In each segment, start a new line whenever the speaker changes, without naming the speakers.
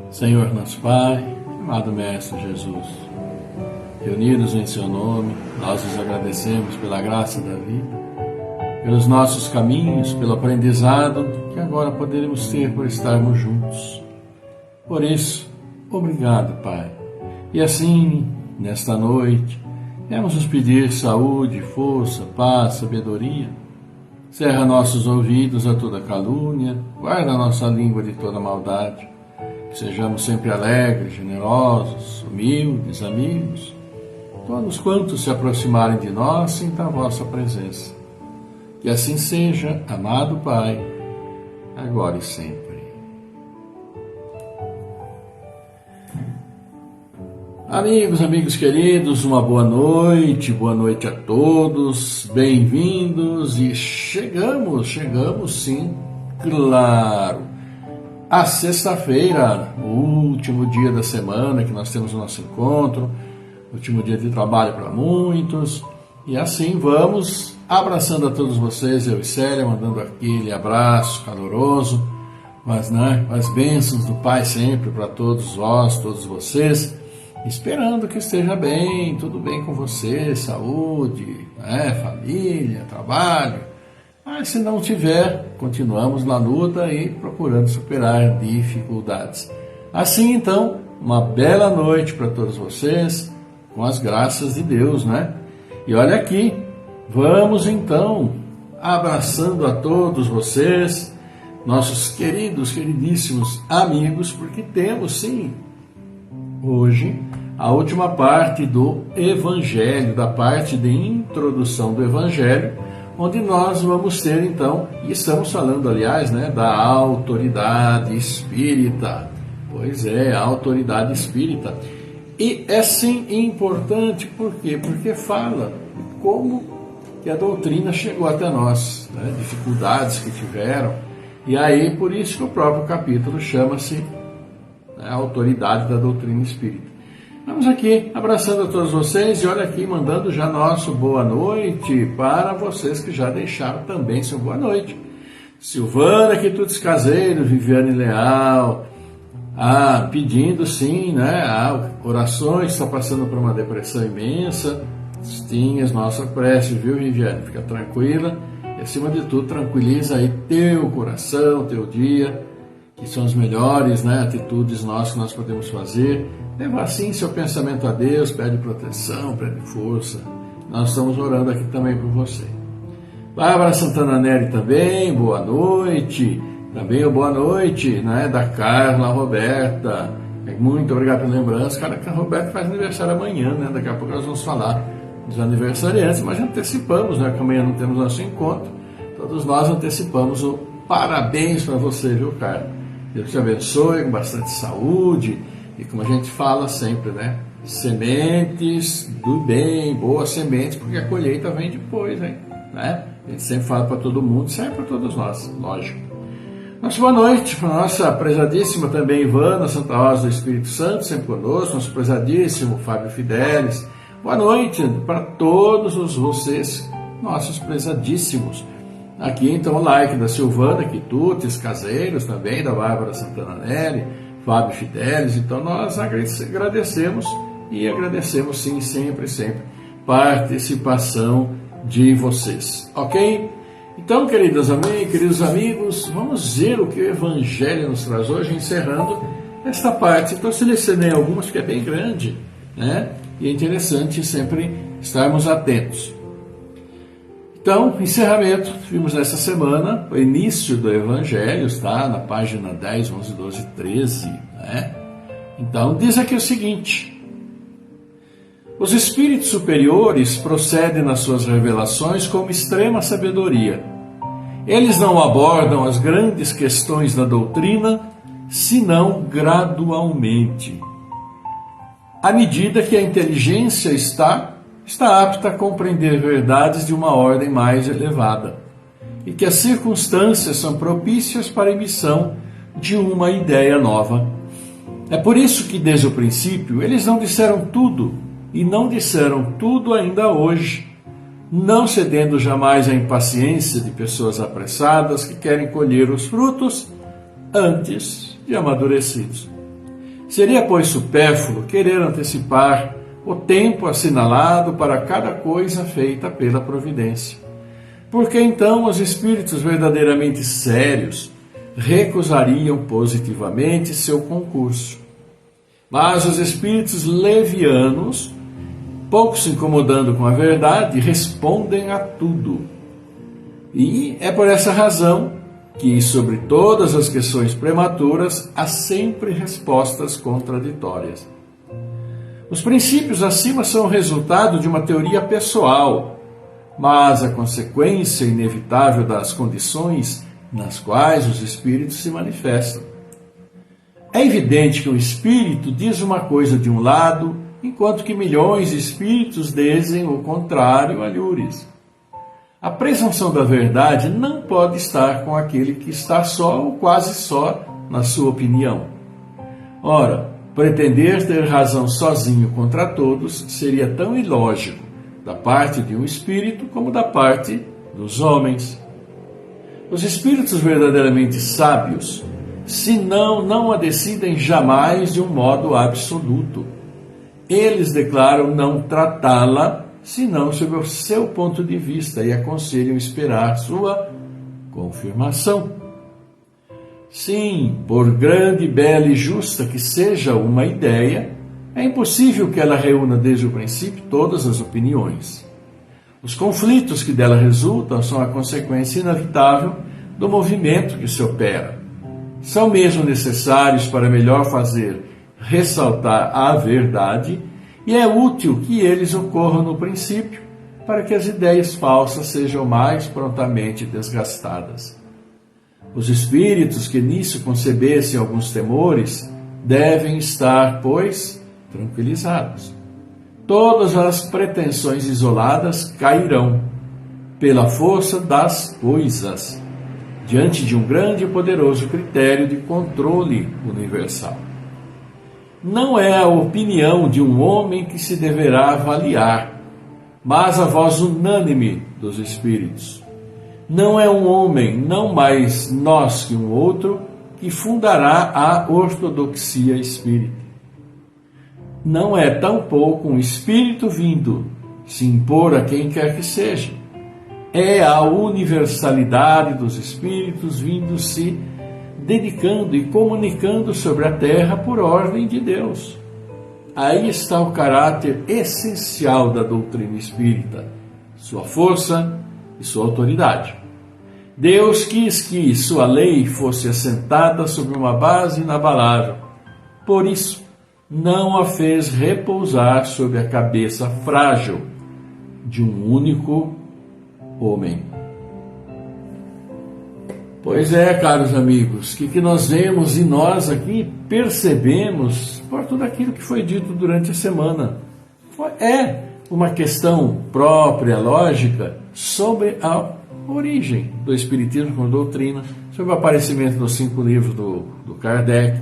Senhor nosso Pai, amado Mestre Jesus, reunidos em Seu nome, nós os agradecemos pela graça da vida, pelos nossos caminhos, pelo aprendizado que agora poderemos ter por estarmos juntos. Por isso, obrigado, Pai. E assim, nesta noite, queremos nos pedir saúde, força, paz, sabedoria. Cerra nossos ouvidos a toda calúnia, guarda nossa língua de toda maldade. Que sejamos sempre alegres, generosos, humildes, amigos. Todos quantos se aproximarem de nós sintam a vossa presença. Que assim seja, amado Pai, agora e sempre. Amigos queridos, uma boa noite a todos, bem-vindos e chegamos sim, claro, a sexta-feira, o último dia da semana que nós temos o nosso encontro, último dia de trabalho para muitos, e assim vamos abraçando a todos vocês, eu e Célia, mandando aquele abraço caloroso, mas as bênçãos do Pai sempre para todos vós, todos vocês, esperando que esteja bem, tudo bem com você, saúde, família, trabalho. Mas se não tiver, continuamos na luta e procurando superar dificuldades. Assim então, uma bela noite para todos vocês, com as graças de Deus, E olha aqui, vamos então abraçando a todos vocês, nossos queridíssimos amigos, porque temos sim, hoje, a última parte do Evangelho, da parte de introdução do Evangelho, onde nós vamos ter então, e estamos falando aliás, da autoridade espírita. Pois é, a autoridade espírita. E é sim importante, por quê? Porque fala como que a doutrina chegou até nós, dificuldades que tiveram, e aí por isso que o próprio capítulo chama-se a autoridade da doutrina espírita. Vamos aqui, abraçando a todos vocês e olha aqui, mandando já nosso boa noite para vocês que já deixaram também seu boa noite. Silvana Quitudes Caseiro, Viviane Leal, pedindo sim, orações, está passando por uma depressão imensa, sim, as nossas preces, viu, Viviane? Fica tranquila e acima de tudo tranquiliza aí teu coração, teu dia, que são as melhores atitudes nossas que nós podemos fazer. Leva assim seu pensamento a Deus, pede proteção, pede força. Nós estamos orando aqui também por você. Bárbara Santana Neri também, boa noite. Também o boa noite da Carla Roberta. Muito obrigado pela lembrança. Cara, que a Roberta faz aniversário amanhã, Daqui a pouco nós vamos falar dos aniversariantes, mas antecipamos, que amanhã não temos nosso encontro. Todos nós antecipamos o parabéns para você, viu, Carla? Deus te abençoe, com bastante saúde e como a gente fala sempre, sementes do bem, boas sementes, porque a colheita vem depois, A gente sempre fala para todo mundo, sempre para todos nós, lógico. Nossa boa noite para a nossa prezadíssima também Ivana Santa Rosa do Espírito Santo, sempre conosco, nosso prezadíssimo Fábio Fidelis. Boa noite para todos vocês, nossos prezadíssimos. Aqui então o like da Silvana Quitudes Caseiros também, da Bárbara Santana Neri, Fábio Fidelis. Então nós agradecemos e agradecemos sim, sempre, participação de vocês, ok? Então, queridos amigos, vamos ver o que o Evangelho nos traz hoje, encerrando esta parte. Então selecionei algumas, porque é bem grande, E é interessante sempre estarmos atentos. Então, encerramento, vimos nessa semana, o início do Evangelho, está na página 10, 11, 12, 13, Então, diz aqui o seguinte: os espíritos superiores procedem nas suas revelações com extrema sabedoria. Eles não abordam as grandes questões da doutrina, senão gradualmente. À medida que a inteligência está apta a compreender verdades de uma ordem mais elevada e que as circunstâncias são propícias para a emissão de uma ideia nova. É por isso que, desde o princípio, eles não disseram tudo e não disseram tudo ainda hoje, não cedendo jamais à impaciência de pessoas apressadas que querem colher os frutos antes de amadurecidos. Seria, pois, supérfluo querer antecipar o tempo assinalado para cada coisa feita pela providência. Porque então os espíritos verdadeiramente sérios recusariam positivamente seu concurso. Mas os espíritos levianos, pouco se incomodando com a verdade, respondem a tudo. E é por essa razão que, sobre todas as questões prematuras, há sempre respostas contraditórias. Os princípios acima são o resultado de uma teoria pessoal, mas a consequência inevitável das condições nas quais os espíritos se manifestam. É evidente que um espírito diz uma coisa de um lado, enquanto que milhões de espíritos dizem o contrário alhures. A presunção da verdade não pode estar com aquele que está só ou quase só na sua opinião. Ora, pretender ter razão sozinho contra todos seria tão ilógico da parte de um espírito como da parte dos homens. Os espíritos verdadeiramente sábios, se não a decidem jamais de um modo absoluto. Eles declaram não tratá-la senão sob o seu ponto de vista e aconselham esperar sua confirmação. Sim, por grande, bela e justa que seja uma ideia, é impossível que ela reúna desde o princípio todas as opiniões. Os conflitos que dela resultam são a consequência inevitável do movimento que se opera. São mesmo necessários para melhor fazer ressaltar a verdade, e é útil que eles ocorram no princípio, para que as ideias falsas sejam mais prontamente desgastadas. Os espíritos que nisso concebessem alguns temores devem estar, pois, tranquilizados. Todas as pretensões isoladas cairão, pela força das coisas, diante de um grande e poderoso critério de controle universal. Não é a opinião de um homem que se deverá avaliar, mas a voz unânime dos espíritos. Não é um homem, não mais nós que um outro, que fundará a ortodoxia espírita. Não é tampouco um espírito vindo se impor a quem quer que seja. É a universalidade dos espíritos vindo se dedicando e comunicando sobre a terra por ordem de Deus. Aí está o caráter essencial da doutrina espírita, sua força e sua autoridade. Deus quis que sua lei fosse assentada sobre uma base inabalável. Por isso, não a fez repousar sobre a cabeça frágil de um único homem. Pois é, caros amigos, que nós vemos e nós aqui percebemos por tudo aquilo que foi dito durante a semana. É uma questão própria, lógica, sobre a origem do Espiritismo como doutrina, sobre o aparecimento dos 5 livros do Kardec,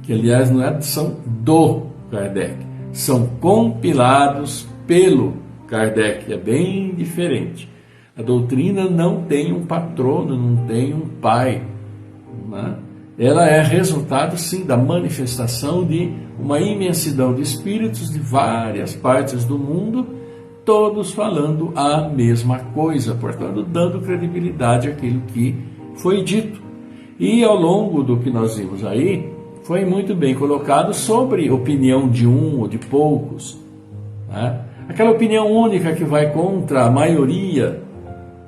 que aliás não são do Kardec, são compilados pelo Kardec, é bem diferente. A doutrina não tem um patrono, não tem um pai, né? Ela é resultado, sim, da manifestação de uma imensidão de espíritos de várias partes do mundo, todos falando a mesma coisa, portanto, dando credibilidade àquilo que foi dito. E ao longo do que nós vimos aí, foi muito bem colocado sobre opinião de um ou de poucos, né? Aquela opinião única que vai contra a maioria,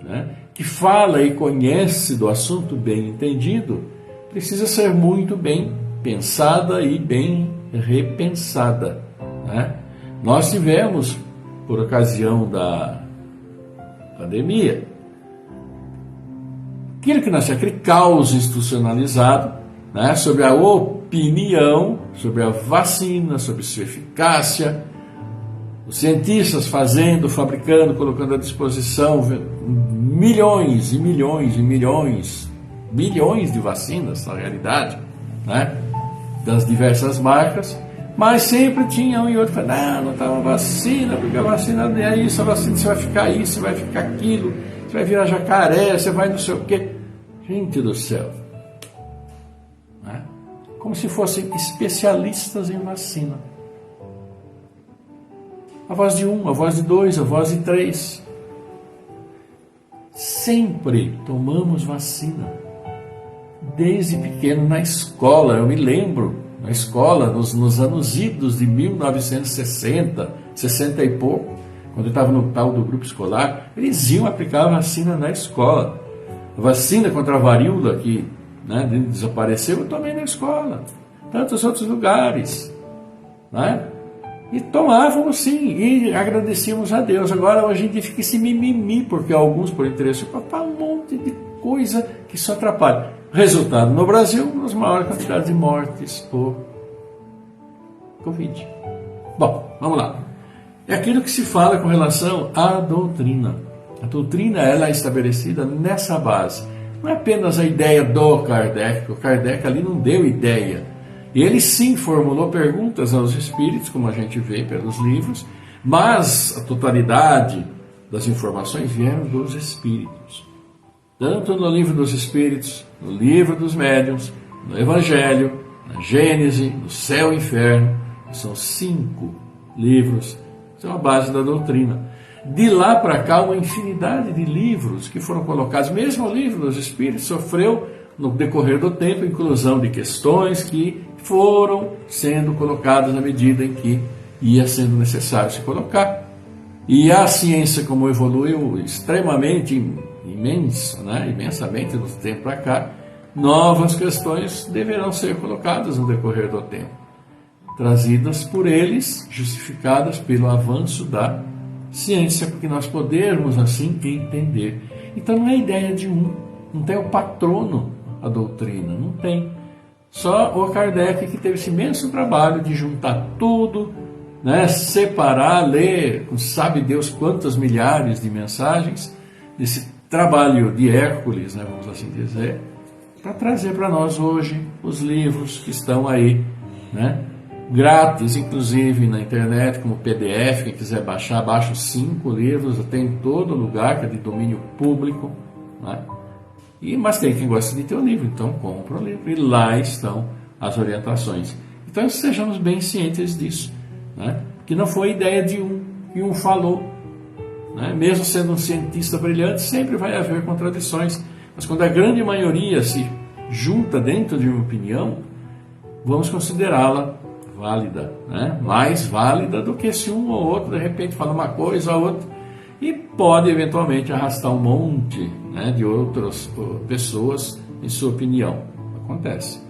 né, que fala e conhece do assunto bem entendido, precisa ser muito bem pensada e bem repensada, né? Nós tivemos, por ocasião da pandemia, aquele caos institucionalizado, né, sobre a opinião, sobre a vacina, sobre sua eficácia, os cientistas fazendo, fabricando, colocando à disposição milhões e milhões e milhões, bilhões de vacinas, na realidade, né, das diversas marcas, mas sempre tinha um e outro que falava, não está uma vacina, porque a vacina não é isso, a vacina você vai ficar isso, você vai ficar aquilo, você vai virar jacaré, você vai não sei o quê. Gente do céu. Né? Como como se fossem especialistas em vacina. A voz de um, a voz de dois, a voz de três. Sempre tomamos vacina. Desde pequeno na escola, eu me lembro, na escola, nos anos idos de 1960, 60 e pouco, quando eu estava no tal do grupo escolar, eles iam aplicar a vacina na escola. A vacina contra a varíola, que desapareceu, eu tomei na escola. Tantos outros lugares. Né? E tomávamos sim, e agradecíamos a Deus. Agora a gente fica esse mimimi, porque alguns, por interesse, falam um monte de coisa que só atrapalha. Resultado, no Brasil, as maiores quantidades de mortes por Covid. Bom, vamos lá. É aquilo que se fala com relação à doutrina. A doutrina ela é estabelecida nessa base. Não é apenas a ideia do Kardec, o Kardec ali não deu ideia. Ele sim formulou perguntas aos espíritos, como a gente vê pelos livros, mas a totalidade das informações vieram dos espíritos. Tanto no livro dos espíritos, no livro dos médiuns, no Evangelho, na Gênese, no Céu e Inferno, são 5 livros, são a base da doutrina. De lá para cá, uma infinidade de livros que foram colocados, mesmo o livro dos espíritos sofreu, no decorrer do tempo, inclusão de questões que foram sendo colocadas na medida em que ia sendo necessário se colocar. E a ciência, como evoluiu extremamente imensamente do tempo para cá, novas questões deverão ser colocadas no decorrer do tempo, trazidas por eles, justificadas pelo avanço da ciência, porque nós podermos assim entender. Então não é ideia de um, não tem o patrono a doutrina, não tem. Só o Kardec que teve esse imenso trabalho de juntar tudo, separar, ler, sabe Deus quantas milhares de mensagens, desse trabalho de Hércules, vamos assim dizer, para trazer para nós hoje os livros que estão aí, grátis, inclusive na internet, como PDF, quem quiser baixar, baixa os 5 livros, tem em todo lugar, que é de domínio público, mas tem quem gosta de ter o livro, então compra o livro, e lá estão as orientações. Então sejamos bem cientes disso, que não foi ideia de um, e um falou, mesmo sendo um cientista brilhante, sempre vai haver contradições, mas quando a grande maioria se junta dentro de uma opinião, vamos considerá-la válida, mais válida do que se um ou outro de repente fala uma coisa ou outra, e pode eventualmente arrastar um monte de outras pessoas em sua opinião. Acontece.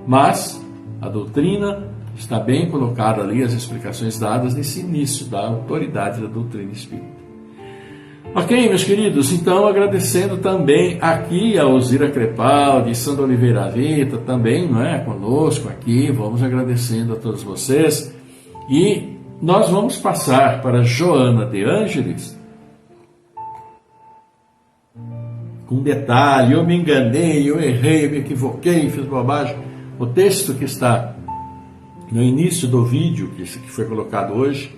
Mas a doutrina está bem colocada ali, as explicações dadas nesse início da autoridade da doutrina espírita. Ok, meus queridos, então agradecendo também aqui a Alzira Crepaldi, Sandra Oliveira Vita, também conosco aqui, vamos agradecendo a todos vocês, e nós vamos passar para Joana de Ângeles, com detalhe, eu me enganei, eu errei, eu me equivoquei, fiz bobagem. O texto que está no início do vídeo, que foi colocado hoje,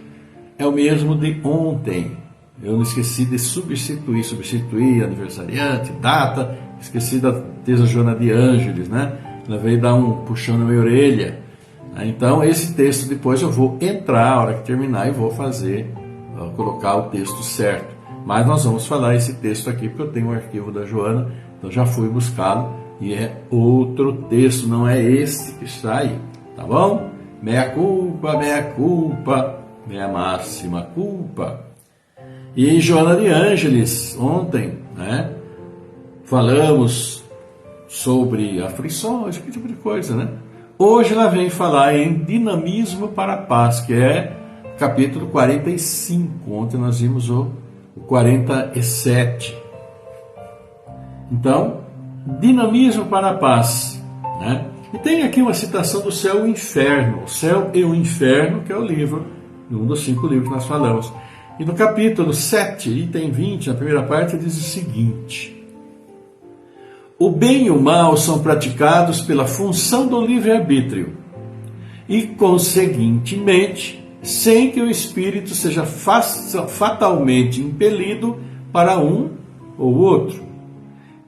é o mesmo de ontem. Eu não esqueci de substituir aniversariante, data, esqueci da Teresa Joana de Ângeles, Ela veio dar um puxão na minha orelha. Então, esse texto depois eu vou entrar, a hora que terminar, e vou colocar o texto certo. Mas nós vamos falar esse texto aqui, porque eu tenho o arquivo da Joana, então já fui buscá-lo, e é outro texto, não é este que está aí, tá bom? Mea culpa, minha máxima culpa. E Joana de Ângeles, ontem, falamos sobre aflições, esse tipo de coisa, Hoje ela vem falar em dinamismo para a paz, que é capítulo 45. Ontem nós vimos o 47. Então, dinamismo para a paz, E tem aqui uma citação do Céu e o Inferno, o Céu e o Inferno, que é o livro, um dos 5 livros que nós falamos. E no capítulo 7, item 20, na primeira parte, diz o seguinte: o bem e o mal são praticados pela função do livre-arbítrio e, conseguintemente, sem que o espírito seja fatalmente impelido para um ou outro.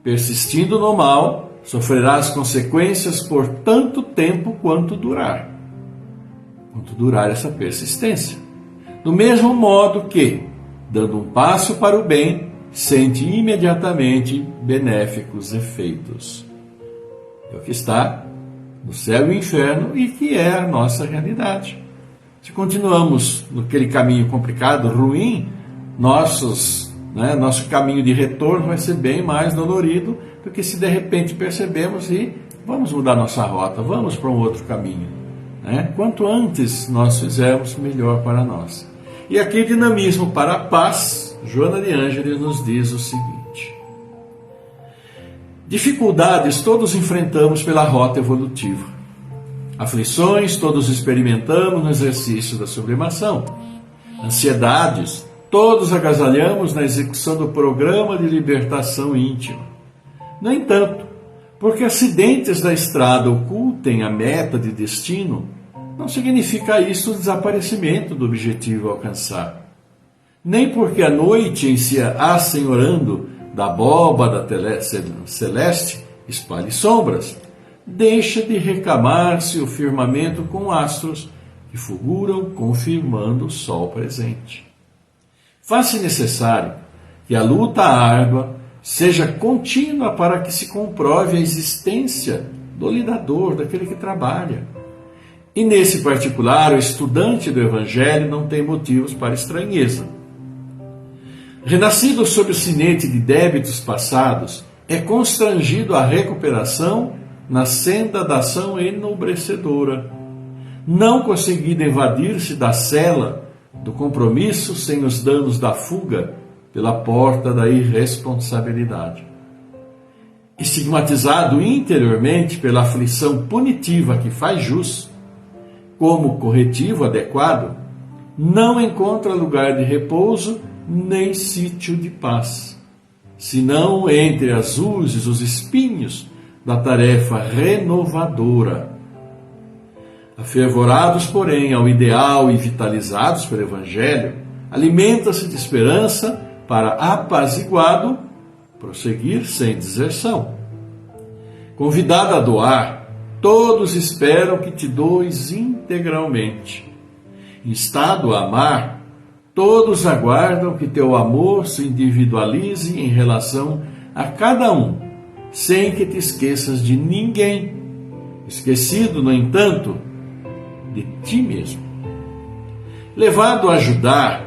Persistindo no mal, Sofrerás consequências por tanto tempo quanto durar essa persistência. Do mesmo modo que, dando um passo para o bem, sente imediatamente benéficos efeitos. É o que está no céu e no inferno e que é a nossa realidade. Se continuamos naquele caminho complicado, ruim, nosso caminho de retorno vai ser bem mais dolorido do que se de repente percebemos e vamos mudar nossa rota, vamos para um outro caminho. Quanto antes nós fizermos, melhor para nós. E aqui, dinamismo para a paz, Joana de Ângeles nos diz o seguinte: dificuldades todos enfrentamos pela rota evolutiva. Aflições todos experimentamos no exercício da sublimação. Ansiedades todos agasalhamos na execução do programa de libertação íntima. No entanto, porque acidentes da estrada ocultem a meta de destino, não significa isso o desaparecimento do objetivo a alcançar. Nem porque a noite em si assenhorando da abóbada celeste espalhe sombras, deixa de recamar-se o firmamento com astros que fulguram confirmando o sol presente. Faz-se necessário que a luta árdua seja contínua para que se comprove a existência do lidador, daquele que trabalha. E nesse particular, o estudante do Evangelho não tem motivos para estranheza. Renascido sob o sinete de débitos passados, é constrangido à recuperação na senda da ação enobrecedora, não conseguindo evadir-se da cela do compromisso sem os danos da fuga pela porta da irresponsabilidade. Estigmatizado interiormente pela aflição punitiva que faz jus, como corretivo adequado, não encontra lugar de repouso nem sítio de paz, senão entre as urzes, os espinhos da tarefa renovadora. Afervorados, porém, ao ideal e vitalizados pelo Evangelho, alimenta-se de esperança para, apaziguado, prosseguir sem deserção. Convidado a doar, todos esperam que te does integralmente. Instado a amar, todos aguardam que teu amor se individualize em relação a cada um, sem que te esqueças de ninguém, esquecido, no entanto, de ti mesmo. Levado a ajudar,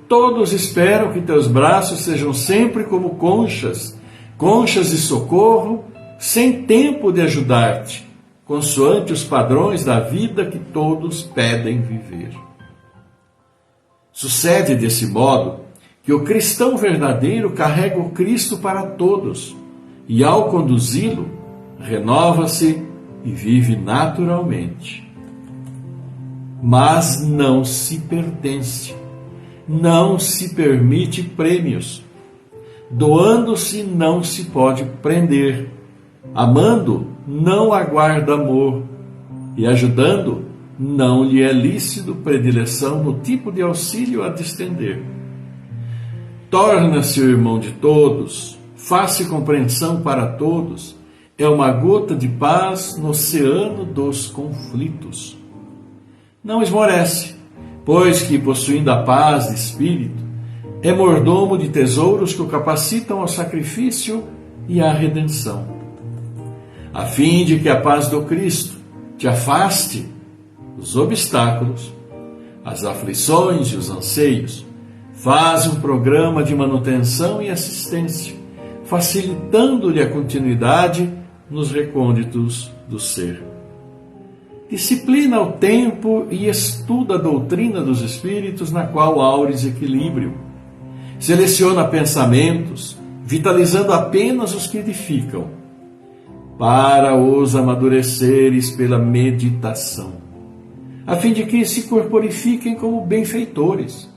todos esperam que teus braços sejam sempre como conchas de socorro, sem tempo de ajudar-te, consoante os padrões da vida que todos pedem viver. Sucede desse modo que o cristão verdadeiro carrega o Cristo para todos e, ao conduzi-lo, renova-se e vive naturalmente. Mas não se pertence, não se permite prêmios. Doando-se não se pode prender, amando não aguarda amor, e ajudando não lhe é lícito predileção no tipo de auxílio a distender. Torna-se o irmão de todos, faz-se compreensão para todos, é uma gota de paz no oceano dos conflitos. Não esmorece, pois que, possuindo a paz de espírito, é mordomo de tesouros que o capacitam ao sacrifício e à redenção. A fim de que a paz do Cristo te afaste os obstáculos, as aflições e os anseios, faz um programa de manutenção e assistência, facilitando-lhe a continuidade nos recônditos do ser. Disciplina o tempo e estuda a doutrina dos espíritos, na qual aures equilíbrio. Seleciona pensamentos, vitalizando apenas os que edificam, para os amadureceres pela meditação, a fim de que se corporifiquem como benfeitores.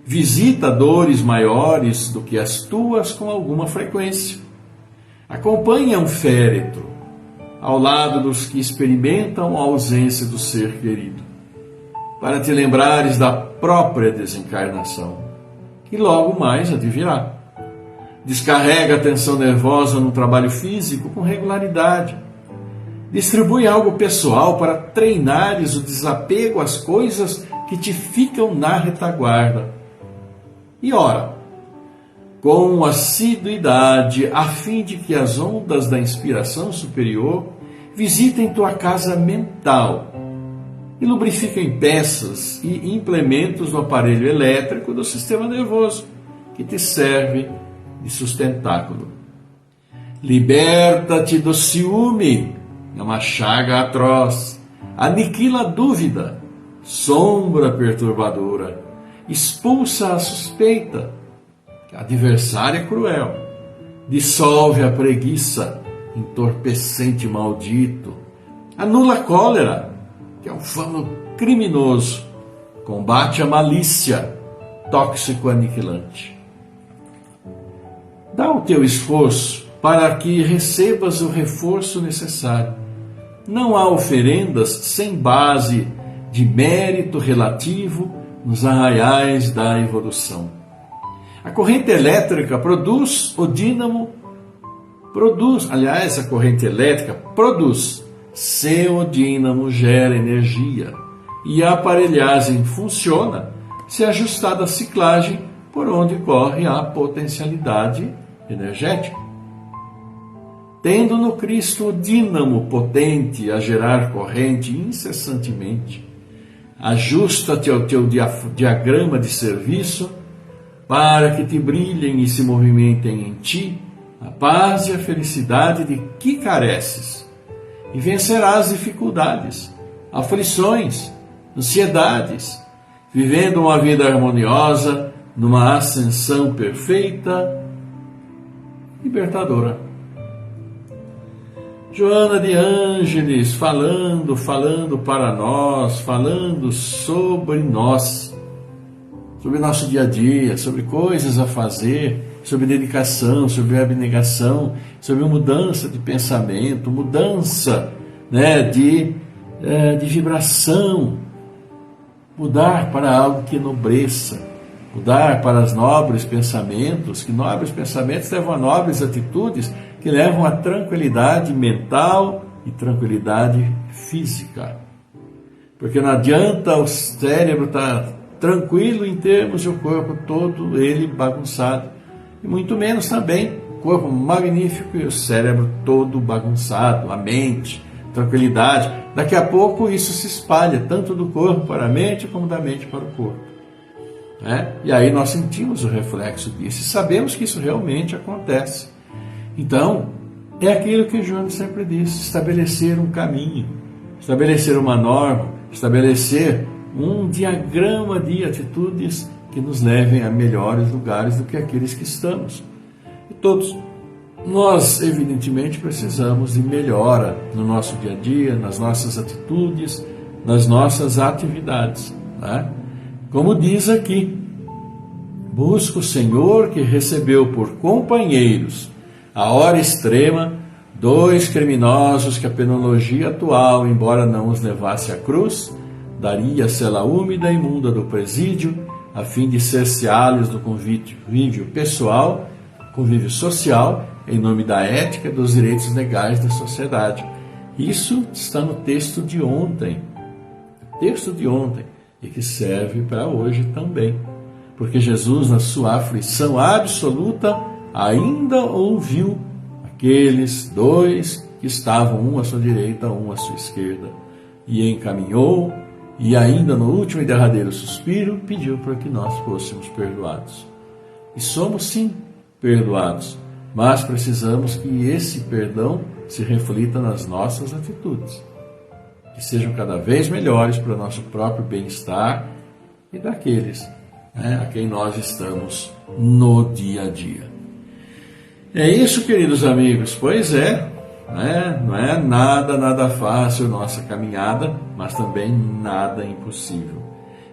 Visita dores maiores do que as tuas com alguma frequência. Acompanha um féretro ao lado dos que experimentam a ausência do ser querido, para te lembrares da própria desencarnação, que logo mais advirá. Descarrega a tensão nervosa no trabalho físico com regularidade. Distribui algo pessoal para treinares o desapego às coisas que te ficam na retaguarda. E ora, com assiduidade, a fim de que as ondas da inspiração superior visitem tua casa mental e lubrifiquem peças e implementos do aparelho elétrico do sistema nervoso, que te serve de sustentáculo. Liberta-te do ciúme, é uma chaga atroz. Aniquila a dúvida, sombra perturbadora. Expulsa a suspeita, adversária cruel. Dissolve a preguiça, entorpecente maldito. Anula a cólera, que é um famo criminoso. Combate a malícia, tóxico aniquilante. Dá o teu esforço para que recebas o reforço necessário. Não há oferendas sem base de mérito relativo nos arraiais da evolução. A corrente elétrica produz o dínamo, a corrente elétrica produz, seu dínamo gera energia e a aparelhagem funciona se ajustada à ciclagem por onde corre a potencialidade energética. Tendo no Cristo o dínamo potente a gerar corrente incessantemente, ajusta-te ao teu diagrama de serviço para que te brilhem e se movimentem em ti a paz e a felicidade de que careces, e vencerás dificuldades, aflições, ansiedades, vivendo uma vida harmoniosa, numa ascensão perfeita, libertadora. Joana de Ângeles falando para nós, falando sobre nós, sobre nosso dia a dia, sobre coisas a fazer, sobre dedicação, sobre abnegação, sobre mudança de pensamento, mudança, de vibração, mudar para algo que enobreça, mudar para os nobres pensamentos, que nobres pensamentos levam a nobres atitudes, que levam a tranquilidade mental e tranquilidade física. Porque não adianta o cérebro estar tranquilo em termos de o corpo todo ele bagunçado, e muito menos também o corpo magnífico e o cérebro todo bagunçado, a mente, tranquilidade. Daqui a pouco isso se espalha, tanto do corpo para a mente, como da mente para o corpo. E aí nós sentimos o reflexo disso, e sabemos que isso realmente acontece. Então, é aquilo que Joana sempre disse, estabelecer um caminho, estabelecer uma norma, estabelecer um diagrama de atitudes que nos levem a melhores lugares do que aqueles que estamos. E todos nós, evidentemente, precisamos de melhora no nosso dia a dia, nas nossas atitudes, nas nossas atividades. Como diz aqui, busca o Senhor que recebeu por companheiros a hora extrema 2 criminosos que a penologia atual, embora não os levasse à cruz, daria a cela úmida e imunda do presídio, a fim de cerceá-los do convívio pessoal, convívio social, em nome da ética e dos direitos legais da sociedade. Isso está no texto de ontem, e que serve para hoje também, porque Jesus, na sua aflição absoluta, ainda ouviu aqueles 2 que estavam, um à sua direita, um à sua esquerda, e encaminhou, e ainda no último e derradeiro suspiro, pediu para que nós fôssemos perdoados. E somos sim perdoados, mas precisamos que esse perdão se reflita nas nossas atitudes, que sejam cada vez melhores para o nosso próprio bem-estar e daqueles a quem nós estamos no dia a dia. É isso, queridos amigos, pois não é nada fácil nossa caminhada, mas também nada impossível.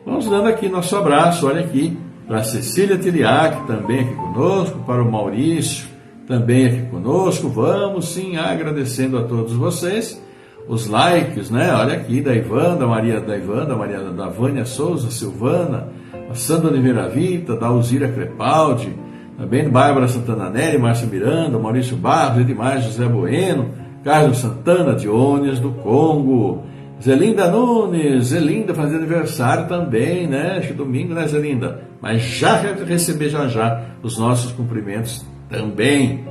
Vamos dando aqui nosso abraço, olha aqui, para a Cecília Tiliac, também aqui conosco, para o Maurício, também aqui conosco. Vamos sim agradecendo a todos vocês, os likes, olha aqui, da Maria da Vânia Souza, Silvana, a Sandra Oliveira Vita, da Alzira Crepaldi, também Bárbara Santana Nery, Márcia Miranda, Maurício Barros e demais, José Bueno, Carlos Santana, Dionísio do Congo, Zelinda Nunes, Zelinda fazendo aniversário também, né? Acho que domingo, né, Zelinda? Mas já receber já os nossos cumprimentos também.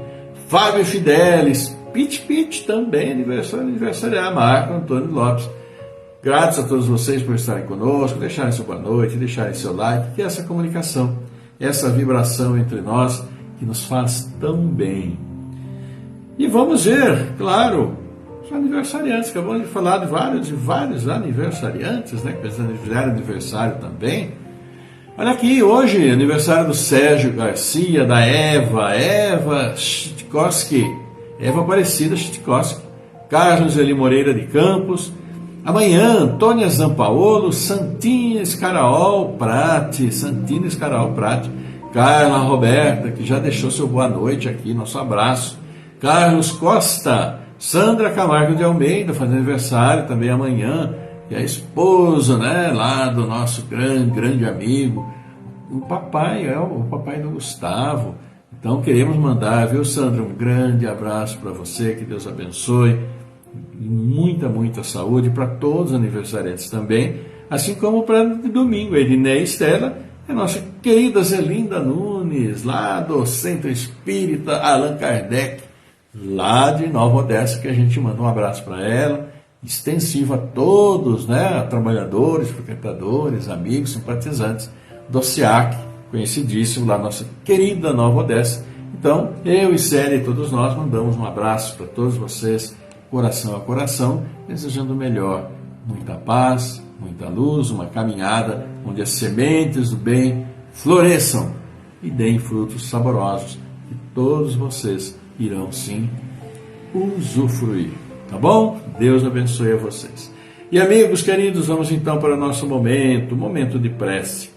Fábio Fidelis, Pit também, aniversariar, Marco Antônio Lopes. Gratos a todos vocês por estarem conosco, deixarem seu boa noite, deixarem seu like, que é essa comunicação, essa vibração entre nós que nos faz tão bem. E vamos ver, claro, os aniversariantes, acabamos de falar de vários aniversariantes, né, que fizeram aniversário também. Olha aqui, hoje, aniversário do Sérgio Garcia, da Eva Chitkoski, Eva Aparecida Chitkoski, Carlos Eli Moreira de Campos. Amanhã, Antônia Zampaolo, Santina Escaraol Prati, Carla Roberta, que já deixou seu boa noite aqui, nosso abraço. Carlos Costa, Sandra Camargo de Almeida, fazendo aniversário também amanhã, que é a esposa, né, lá do nosso grande amigo, o papai do Gustavo. Então queremos mandar, viu, Sandra, um grande abraço para você, que Deus abençoe, e muita saúde para todos os aniversariantes também, assim como para domingo, a Ediné Estela, a nossa querida Zelinda Nunes, lá do Centro Espírita Allan Kardec, lá de Nova Odessa, que a gente manda um abraço para ela, extensivo a todos, né, trabalhadores, frequentadores, amigos, simpatizantes do SEAC, conhecidíssimo lá, nossa querida Nova Odessa. Então, eu e Célia e todos nós mandamos um abraço para todos vocês, coração a coração, desejando o melhor, muita paz, muita luz, uma caminhada onde as sementes do bem floresçam e deem frutos saborosos, que todos vocês irão sim usufruir, tá bom? Deus abençoe a vocês. E amigos queridos, vamos então para o nosso momento de prece,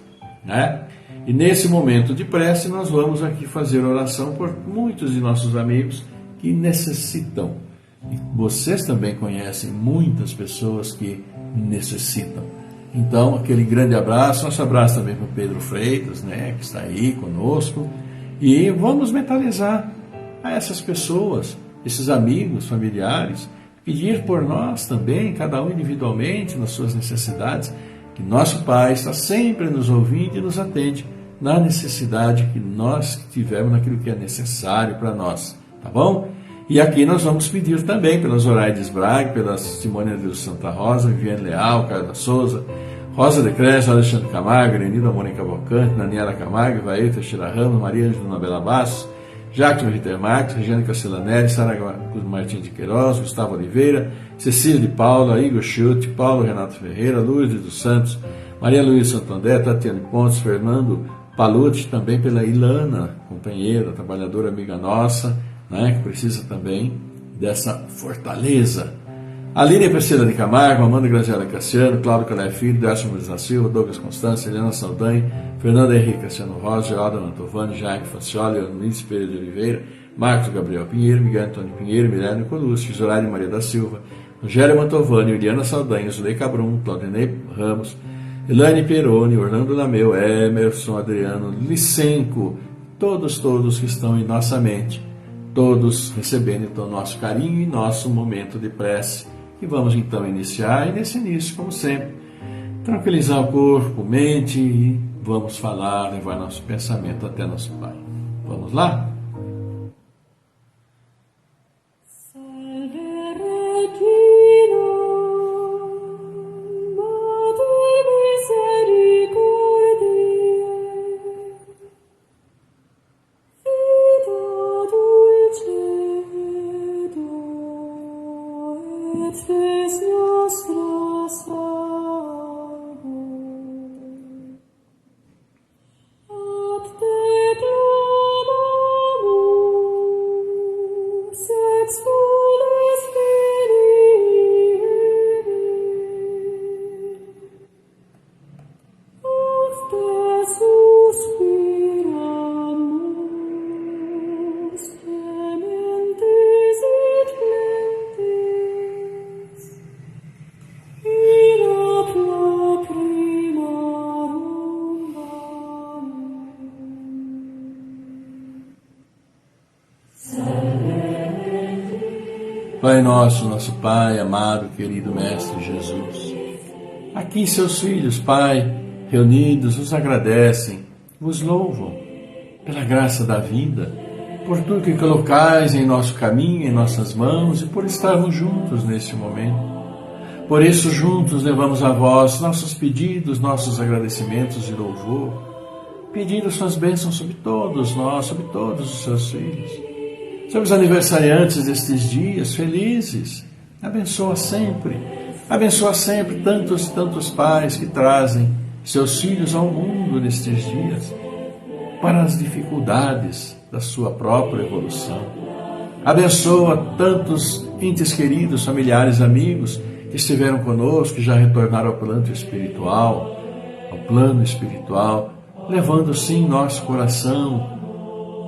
né? E nesse momento de prece nós vamos aqui fazer oração por muitos de nossos amigos que necessitam. E vocês também conhecem muitas pessoas que necessitam. Então, aquele grande abraço, nosso abraço também para o Pedro Freitas, né, que está aí conosco. E vamos mentalizar a essas pessoas, esses amigos, familiares, pedir por nós também, cada um individualmente, nas suas necessidades, que nosso Pai está sempre nos ouvindo e nos atende na necessidade que nós tivermos, naquilo que é necessário para nós, tá bom? E aqui nós vamos pedir também pela Zoraides Braga, pela Simone de Santa Rosa, Viviane Leal, Carla Souza, Rosa de Cresce, Alexandre Camargo, Erenilda Mônica Cavalcante, Daniela Camargo, Ivair Teixeira Ramos, Maria Ângela Bela Bastos, Jacques Ritter Marques, Regiane Castellanelli, Sara Martins de Queiroz, Gustavo Oliveira, Cecília de Paula, Igor Schutt, Paulo Renato Ferreira, Lourdes dos Santos, Maria Luísa Santander, Tatiane Pontes, Fernando Palucci, também pela Ilana, companheira, trabalhadora amiga nossa, né, que precisa também dessa fortaleza. Aline Priscila de Camargo, Amanda Graziela Cassiano, Cláudio Calé Filho, Décio Muniz da Silva, Douglas Constância, Helena Saldanha, Fernando Henrique Cassiano Rosa, Geraldo Mantovani, Jaime Fancioli, Eunice Pereira de Oliveira, Marcos Gabriel Pinheiro, Miguel Antônio Pinheiro, Milene Colucci, Zoraide Maria da Silva, Rogério Mantovani, Uriana Saldanha, Zulei Cabrum, Claudinei Ramos, Elaine Peroni, Orlando Lameu, Emerson Adriano, Licenco, todos que estão em nossa mente, todos recebendo então nosso carinho e nosso momento de prece, que vamos então iniciar. E nesse início, como sempre, tranquilizar o corpo, mente, e vamos falar, levar nosso pensamento até nosso Pai. Vamos lá?
Ad te
Pai nosso, nosso Pai, amado, querido Mestre Jesus, aqui seus filhos, Pai, reunidos, vos agradecem, vos louvam pela graça da vida, por tudo que colocais em nosso caminho, em nossas mãos e por estarmos juntos neste momento. Por isso, juntos levamos a vós nossos pedidos, nossos agradecimentos e louvor, pedindo suas bênçãos sobre todos nós, sobre todos os seus filhos. Sobre os aniversariantes destes dias felizes, abençoa sempre tantos e tantos pais que trazem seus filhos ao mundo nestes dias, para as dificuldades da sua própria evolução. Abençoa tantos entes queridos, familiares, amigos, que estiveram conosco, que já retornaram ao plano espiritual, levando sim nosso coração.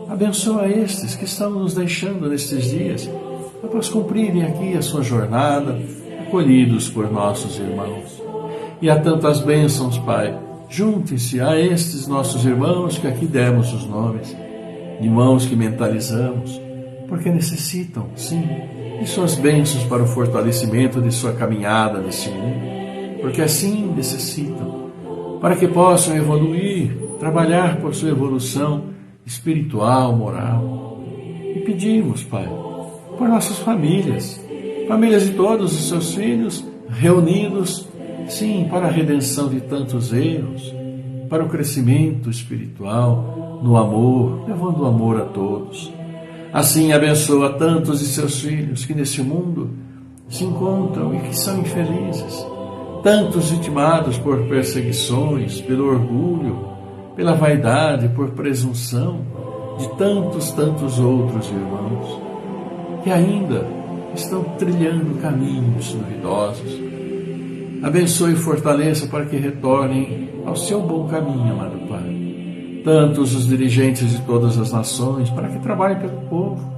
Abençoa estes que estão nos deixando nestes dias, após cumprirem aqui a sua jornada, acolhidos por nossos irmãos. E há tantas bênçãos, Pai, junte-se a estes nossos irmãos que aqui demos os nomes, irmãos que mentalizamos, porque necessitam, sim, de suas bênçãos para o fortalecimento de sua caminhada nesse mundo, porque assim necessitam, para que possam evoluir, trabalhar por sua evolução espiritual, moral. E pedimos, Pai, por nossas famílias de todos os seus filhos, reunidos, sim, para a redenção de tantos erros, para o crescimento espiritual, no amor, levando o amor a todos. Assim, abençoa tantos de seus filhos que neste mundo se encontram e que são infelizes, tantos vitimados por perseguições, pelo orgulho, pela vaidade, por presunção, de tantos outros irmãos, que ainda estão trilhando caminhos duvidosos. Abençoe e fortaleça para que retornem ao seu bom caminho, amado Pai. Tantos os dirigentes de todas as nações, para que trabalhem pelo povo.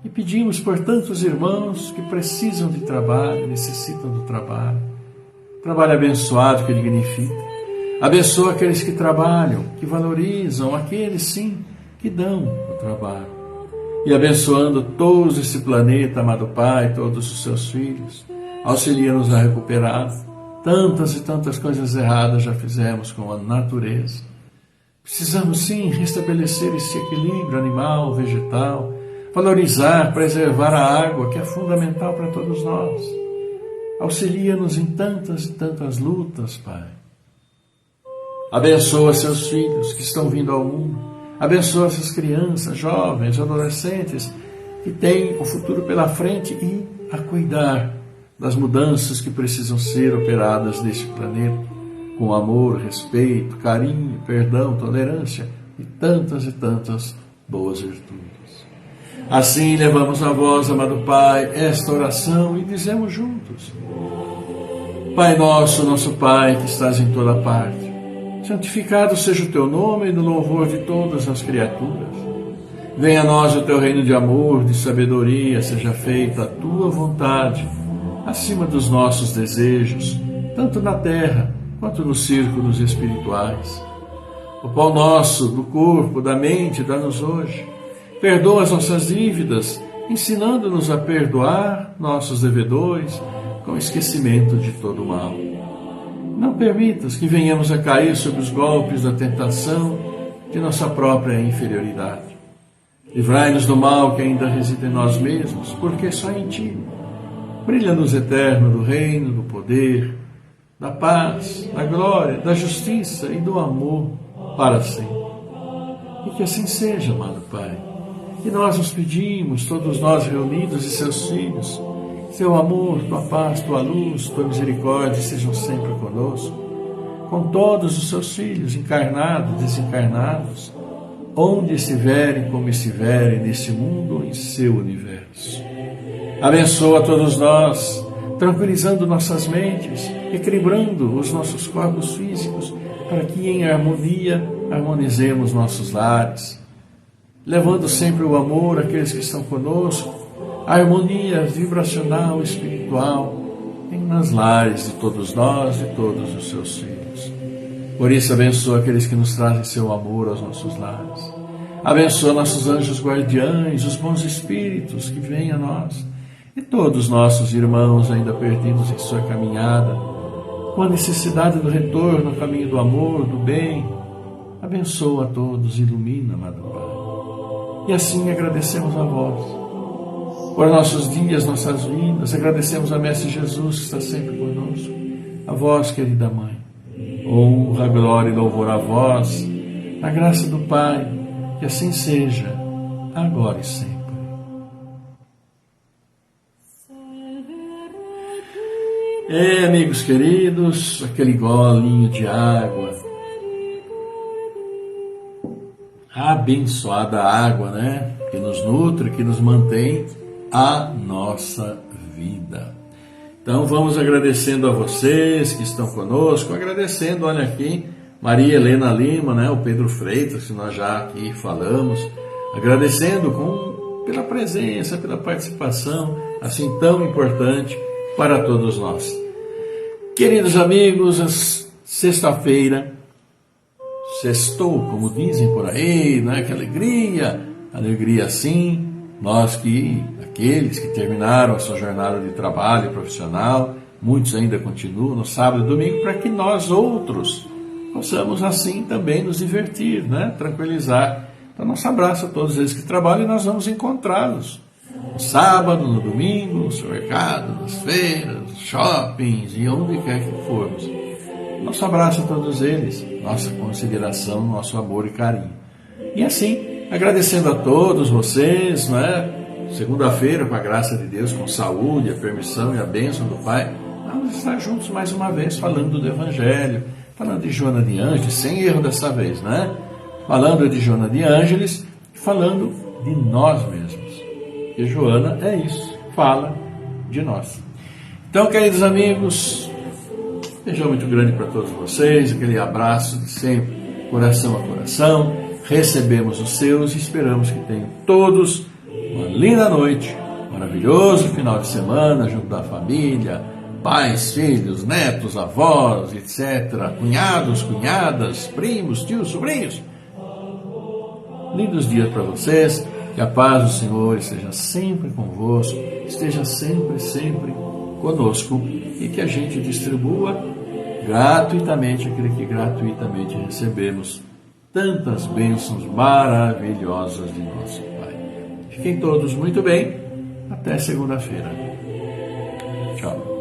E pedimos por tantos irmãos que precisam de trabalho, necessitam do trabalho. Trabalho abençoado que dignifica. Abençoa aqueles que trabalham, que valorizam, aqueles sim que dão o trabalho. E abençoando todos esse planeta, amado Pai, todos os seus filhos, auxilia-nos a recuperar. Tantas e tantas coisas erradas já fizemos com a natureza. Precisamos sim restabelecer esse equilíbrio animal, vegetal, valorizar, preservar a água, que é fundamental para todos nós. Auxilia-nos em tantas e tantas lutas, Pai. Abençoa seus filhos que estão vindo ao mundo. Abençoa essas crianças, jovens, adolescentes que têm o futuro pela frente e a cuidar das mudanças que precisam ser operadas neste planeta, com amor, respeito, carinho, perdão, tolerância e tantas boas virtudes. Assim levamos a vós, amado Pai, esta oração e dizemos juntos: Pai nosso, nosso Pai, que estás em toda parte, santificado seja o teu nome no louvor de todas as criaturas. Venha a nós o teu reino de amor, de sabedoria, seja feita a tua vontade, acima dos nossos desejos, tanto na terra quanto nos círculos espirituais. O pão nosso, do corpo, da mente, dá-nos hoje. Perdoa as nossas dívidas, ensinando-nos a perdoar nossos devedores, com esquecimento de todo o mal. Não permitas que venhamos a cair sob os golpes da tentação de nossa própria inferioridade. Livrai-nos do mal que ainda reside em nós mesmos, porque só em Ti brilha a luz eterna do reino, do poder, da paz, da glória, da justiça e do amor para sempre. E que assim seja, amado Pai. E nós nos pedimos, todos nós reunidos e seus filhos, seu amor, tua paz, tua luz, tua misericórdia sejam sempre conosco, com todos os seus filhos, encarnados, desencarnados, onde estiverem, como estiverem, neste mundo ou em seu universo. Abençoa todos nós, tranquilizando nossas mentes, equilibrando os nossos corpos físicos, para que em harmonia harmonizemos nossos lares, levando sempre o amor àqueles que estão conosco, a harmonia vibracional, espiritual, nas lares de todos nós e todos os seus filhos. Por isso, abençoa aqueles que nos trazem seu amor aos nossos lares. Abençoa nossos anjos guardiães, os bons espíritos que vêm a nós, e todos os nossos irmãos ainda perdidos em sua caminhada, com a necessidade do retorno ao caminho do amor, do bem. Abençoa a todos, ilumina, amado Pai. E assim agradecemos a vós, por nossos dias, nossas vidas. Agradecemos a Mestre Jesus, que está sempre conosco. A vós, querida Mãe. Honra, glória e louvor a vós, na graça do Pai, que assim seja, agora e sempre. Amigos queridos, aquele golinho de água, a abençoada água, né? Que nos nutre, que nos mantém a nossa vida. Então vamos agradecendo a vocês que estão conosco, agradecendo, olha aqui, Maria Helena Lima, né? O Pedro Freitas, que nós já aqui falamos, agradecendo pela presença, pela participação, assim tão importante para todos nós. Queridos amigos, sexta-feira, sextou, como dizem por aí, né? Que alegria sim, aqueles que terminaram a sua jornada de trabalho profissional, muitos ainda continuam no sábado e domingo, para que nós outros possamos assim também nos divertir, né? Tranquilizar. Então nosso abraço a todos eles que trabalham e nós vamos encontrá-los no sábado, no domingo, no supermercado, nas feiras, nos shoppings e onde quer que formos. Nosso abraço a todos eles, nossa consideração, nosso amor e carinho. E assim, agradecendo a todos vocês, né? Segunda-feira, com a graça de Deus, com saúde, a permissão e a bênção do Pai, vamos estar juntos mais uma vez falando do Evangelho, falando de Joana de Ângeles, sem erro dessa vez, né? Falando de Joana de Ângeles e falando de nós mesmos. E Joana é isso, fala de nós. Então, queridos amigos, beijão muito grande para todos vocês, aquele abraço de sempre, coração a coração. Recebemos os seus e esperamos que tenham todos uma linda noite, maravilhoso final de semana, junto da família, pais, filhos, netos, avós, etc., cunhados, cunhadas, primos, tios, sobrinhos. Lindos dias para vocês, que a paz do Senhor esteja sempre convosco, esteja sempre conosco e que a gente distribua gratuitamente aquilo que gratuitamente recebemos, tantas bênçãos maravilhosas de nosso Pai. Fiquem todos muito bem, até segunda-feira. Tchau.